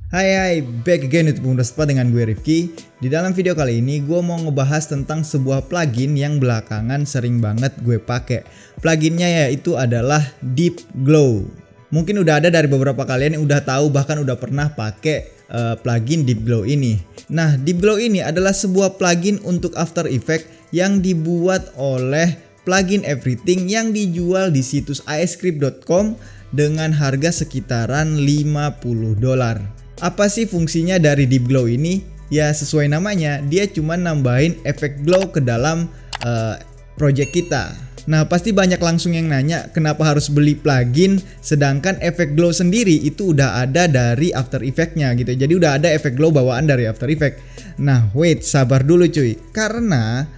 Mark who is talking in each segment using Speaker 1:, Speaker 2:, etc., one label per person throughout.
Speaker 1: Hai, back again with Bung Spa dengan gue Rifki. Di dalam video kali ini gue mau ngebahas tentang sebuah plugin yang belakangan sering banget gue pakai. Pluginnya yaitu adalah Deep Glow. Mungkin udah ada dari beberapa kalian yang udah tahu bahkan udah pernah pakai plugin Deep Glow ini. Nah, Deep Glow ini adalah sebuah plugin untuk After Effects yang dibuat oleh Plugin Everything yang dijual di situs iScript.com dengan harga sekitaran $50. Apa sih fungsinya dari Deep Glow ini? Ya sesuai namanya, dia cuma nambahin efek glow ke dalam project kita. Nah pasti banyak langsung yang nanya kenapa harus beli plugin sedangkan efek glow sendiri itu udah ada dari After Effects-nya gitu. Jadi udah ada efek glow bawaan dari After Effects. Nah wait, sabar dulu cuy. Karena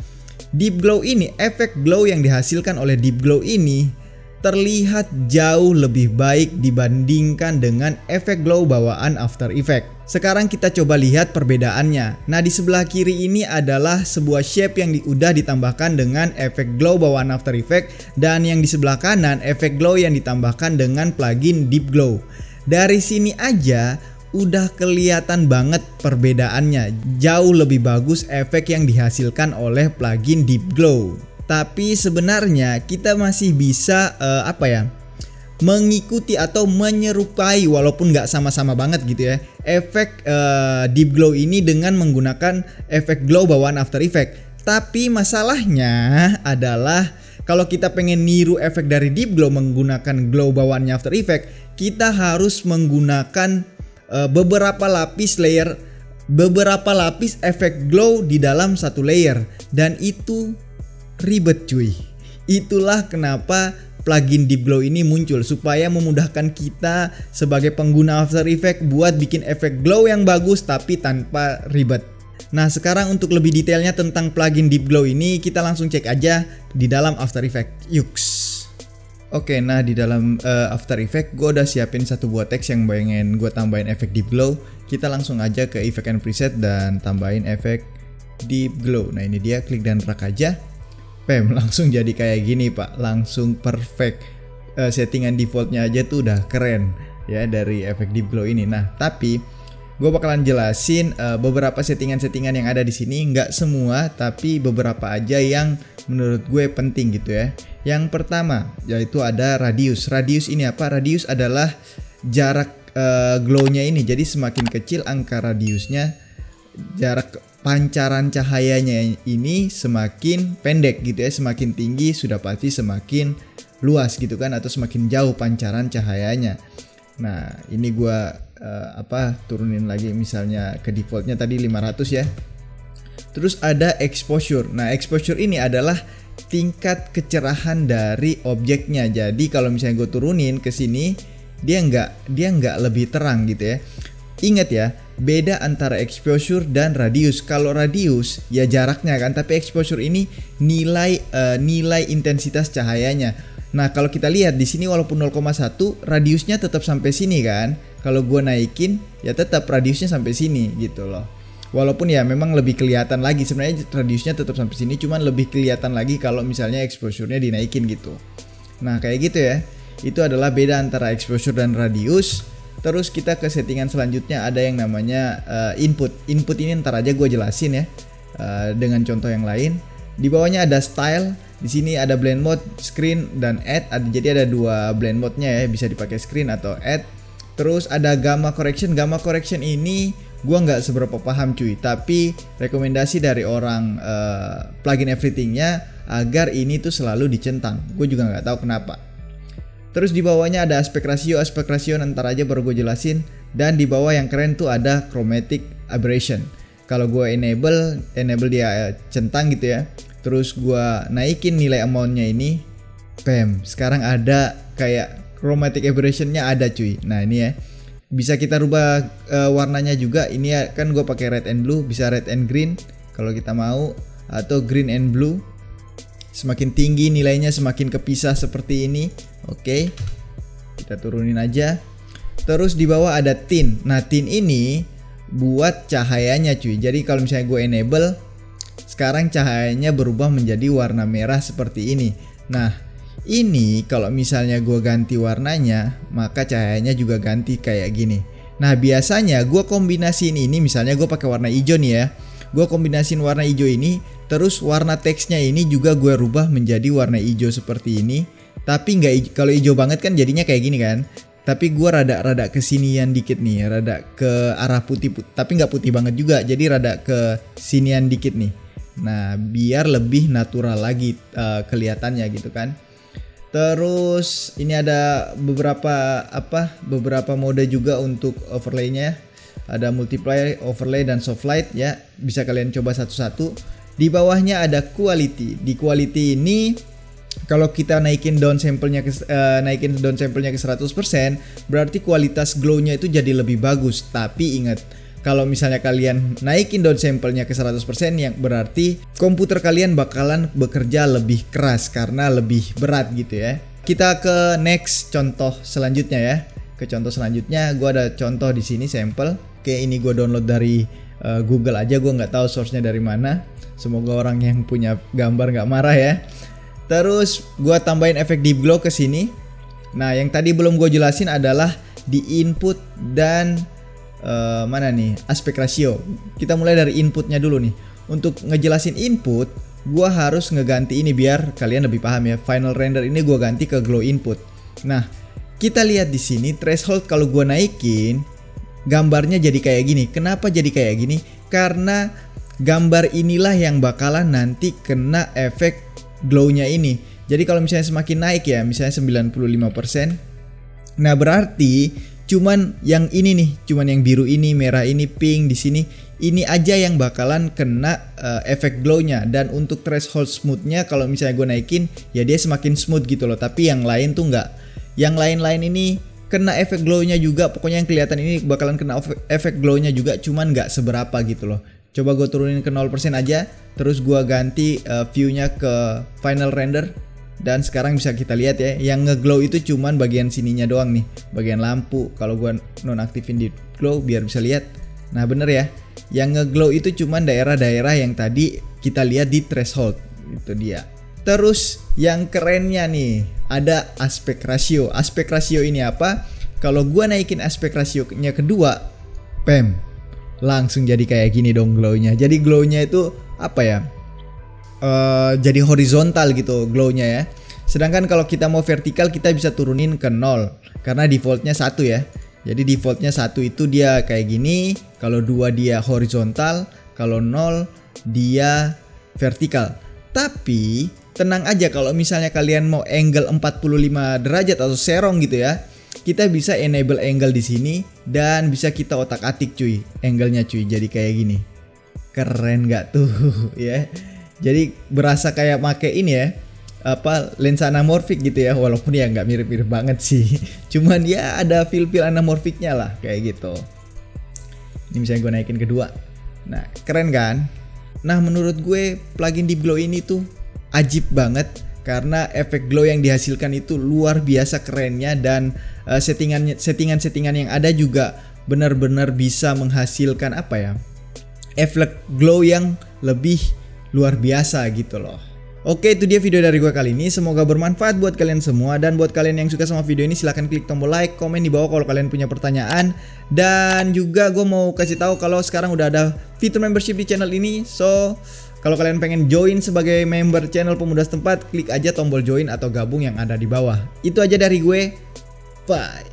Speaker 1: Deep Glow ini, efek glow yang dihasilkan oleh Deep Glow ini terlihat jauh lebih baik dibandingkan dengan efek glow bawaan After Effects. Sekarang kita coba lihat perbedaannya. Nah di sebelah kiri ini adalah sebuah shape yang udah ditambahkan dengan efek glow bawaan After Effects, dan yang di sebelah kanan efek glow yang ditambahkan dengan plugin Deep Glow. Dari sini aja udah kelihatan banget perbedaannya. Jauh lebih bagus efek yang dihasilkan oleh plugin Deep Glow. Tapi sebenarnya kita masih bisa mengikuti atau menyerupai walaupun nggak sama-sama banget gitu ya efek Deep Glow ini dengan menggunakan efek glow bawaan After Effects. Tapi masalahnya adalah kalau kita pengen niru efek dari Deep Glow menggunakan glow bawaannya After Effects, kita harus menggunakan beberapa lapis efek glow di dalam satu layer, dan itu ribet cuy. Itulah kenapa plugin Deep Glow ini muncul, supaya memudahkan kita sebagai pengguna After Effects buat bikin efek glow yang bagus tapi tanpa ribet. Nah sekarang untuk lebih detailnya tentang plugin Deep Glow ini kita langsung cek aja di dalam After Effects. Yuks. Oke, nah di dalam After Effects gue udah siapin satu buah teks yang pengen gue tambahin efek Deep Glow. Kita langsung aja ke Effect and Preset dan tambahin efek Deep Glow. Nah ini dia, klik dan drag aja. Langsung jadi kayak gini pak, langsung perfect. Settingan defaultnya aja tuh udah keren ya dari efek Deep Glow ini. Nah tapi gue bakalan jelasin beberapa settingan-settingan yang ada di sini. Nggak semua, tapi beberapa aja yang menurut gue penting gitu ya. Yang pertama yaitu ada radius. Radius ini apa? Radius adalah jarak glownya ini. Jadi semakin kecil angka radiusnya, jarak pancaran cahayanya ini semakin pendek gitu ya. Semakin tinggi sudah pasti semakin luas gitu kan, atau semakin jauh pancaran cahayanya. Nah ini gua turunin lagi misalnya ke defaultnya tadi 500 ya. Terus ada exposure. Nah exposure ini adalah tingkat kecerahan dari objeknya. Jadi kalau misalnya gue turunin ke sini, dia nggak lebih terang gitu ya. Ingat ya, beda antara exposure dan radius. Kalau radius ya jaraknya kan, tapi exposure ini nilai intensitas cahayanya. Nah, kalau kita lihat di sini walaupun 0,1, radiusnya tetap sampai sini kan. Kalau gua naikin ya tetap radiusnya sampai sini gitu loh. Walaupun ya memang lebih kelihatan lagi, sebenarnya radiusnya tetap sampai sini, cuman lebih kelihatan lagi kalau misalnya exposure-nya dinaikin gitu. Nah, kayak gitu ya. Itu adalah beda antara exposure dan radius. Terus kita ke settingan selanjutnya ada yang namanya input. Input ini ntar aja gue jelasin ya dengan contoh yang lain. Di bawahnya ada style. Di sini ada blend mode, screen, dan add. Jadi ada dua blend mode-nya ya, bisa dipakai screen atau add. Terus ada gamma correction. Gamma correction ini gue nggak seberapa paham cuy, tapi rekomendasi dari orang plugin everything-nya agar ini tuh selalu dicentang. Gue juga nggak tahu kenapa. Terus di bawahnya ada aspek ratio ntar aja baru gue jelasin. Dan di bawah yang keren tuh ada chromatic aberration. Kalau gue enable dia centang gitu ya. Terus gue naikin nilai amount-nya ini, sekarang ada kayak chromatic aberration-nya ada cuy. Nah ini ya, bisa kita rubah warnanya juga. Ini ya kan gue pakai red and blue, bisa red and green kalau kita mau, atau green and blue. Semakin tinggi nilainya semakin kepisah seperti ini. Oke, kita turunin aja. Terus di bawah ada tint. Nah tint ini buat cahayanya cuy. Jadi kalau misalnya gue enable, sekarang cahayanya berubah menjadi warna merah seperti ini. Nah ini kalau misalnya gue ganti warnanya, maka cahayanya juga ganti kayak gini. Nah biasanya gue kombinasiin ini, misalnya gue pakai warna hijau nih ya, gue kombinasiin warna hijau ini, terus warna teksnya ini juga gue rubah menjadi warna hijau seperti ini. Tapi nggak, kalau hijau banget kan jadinya kayak gini kan. Tapi gue rada kesinian dikit nih, rada ke arah putih, tapi nggak putih banget juga, jadi rada ke sinian dikit nih. Nah biar lebih natural lagi kelihatannya gitu kan. Terus ini ada beberapa mode juga untuk overlaynya. Ada multiply, overlay, dan soft light ya. Bisa kalian coba satu-satu. Di bawahnya ada quality. Di quality ini kalau kita naikin downsample-nya ke 100%, berarti kualitas glow-nya itu jadi lebih bagus. Tapi ingat, kalau misalnya kalian naikin downsample-nya ke 100%, yang berarti komputer kalian bakalan bekerja lebih keras karena lebih berat gitu ya. Kita ke next contoh selanjutnya ya. Ke contoh selanjutnya, gue ada contoh di sini sampel. Oke, ini gue download dari Google aja, gue nggak tahu source-nya dari mana. Semoga orang yang punya gambar nggak marah ya. Terus gue tambahin efek deep glow ke sini. Nah, yang tadi belum gue jelasin adalah di input dan mana nih, aspek ratio. Kita mulai dari inputnya dulu nih. Untuk ngejelasin input, gue harus ngeganti ini biar kalian lebih paham ya. Final render ini gue ganti ke glow input. Nah, kita lihat di sini threshold kalau gue naikin, gambarnya jadi kayak gini. Kenapa jadi kayak gini? Karena gambar inilah yang bakalan nanti kena efek glow-nya ini. Jadi kalau misalnya semakin naik ya, misalnya 95%, nah berarti cuman yang ini nih, cuman yang biru ini, merah ini, pink di sini, ini aja yang bakalan kena efek glow-nya. Dan untuk threshold smooth-nya kalau misalnya gue naikin, ya dia semakin smooth gitu loh. Tapi yang lain tuh enggak. Yang lain-lain ini kena efek glow-nya juga. Pokoknya yang kelihatan ini bakalan kena efek glow-nya juga, cuman nggak seberapa gitu loh. Coba gue turunin ke 0% aja, terus gue ganti view-nya ke final render. Dan sekarang bisa kita lihat ya, yang ngeglow itu cuman bagian sininya doang nih, bagian lampu. Kalau gue nonaktifin di glow biar bisa lihat. Nah bener ya, yang ngeglow itu cuman daerah-daerah yang tadi kita lihat di threshold. Itu dia. Terus yang kerennya nih, ada aspek ratio. Aspek ratio ini apa? Kalau gue naikin aspek ratio-nya kedua, pem, langsung jadi kayak gini dong glow-nya. Jadi glow-nya itu apa ya? Jadi horizontal gitu glow-nya ya. Sedangkan kalau kita mau vertikal, kita bisa turunin ke 0 karena defaultnya 1 ya. Jadi defaultnya 1 itu dia kayak gini. Kalau 2 dia horizontal, kalau 0 dia vertikal. Tapi tenang aja, kalau misalnya kalian mau angle 45 derajat atau serong gitu ya, kita bisa enable angle di sini dan bisa kita otak-atik cuy, angle-nya cuy, jadi kayak gini. Keren gak tuh ya? Jadi berasa kayak make ini ya, apa, lensa anamorfik gitu ya, walaupun ya nggak mirip-mirip banget sih. Cuman ya ada feel-feel anamorfiknya lah kayak gitu. Ini misalnya gue naikin kedua. Nah, keren kan? Nah, menurut gue plugin Deep Glow ini tuh ajib banget karena efek glow yang dihasilkan itu luar biasa kerennya, dan settingan-settingan yang ada juga benar-benar bisa menghasilkan apa ya, efek glow yang lebih luar biasa gitu loh. Oke, itu dia video dari gue kali ini. Semoga bermanfaat buat kalian semua. Dan buat kalian yang suka sama video ini, silahkan klik tombol like, komen di bawah kalau kalian punya pertanyaan. Dan juga gue mau kasih tahu kalau sekarang udah ada fitur membership di channel ini. So, kalau kalian pengen join sebagai member channel Pemuda Setempat, klik aja tombol join atau gabung yang ada di bawah. Itu aja dari gue. Bye.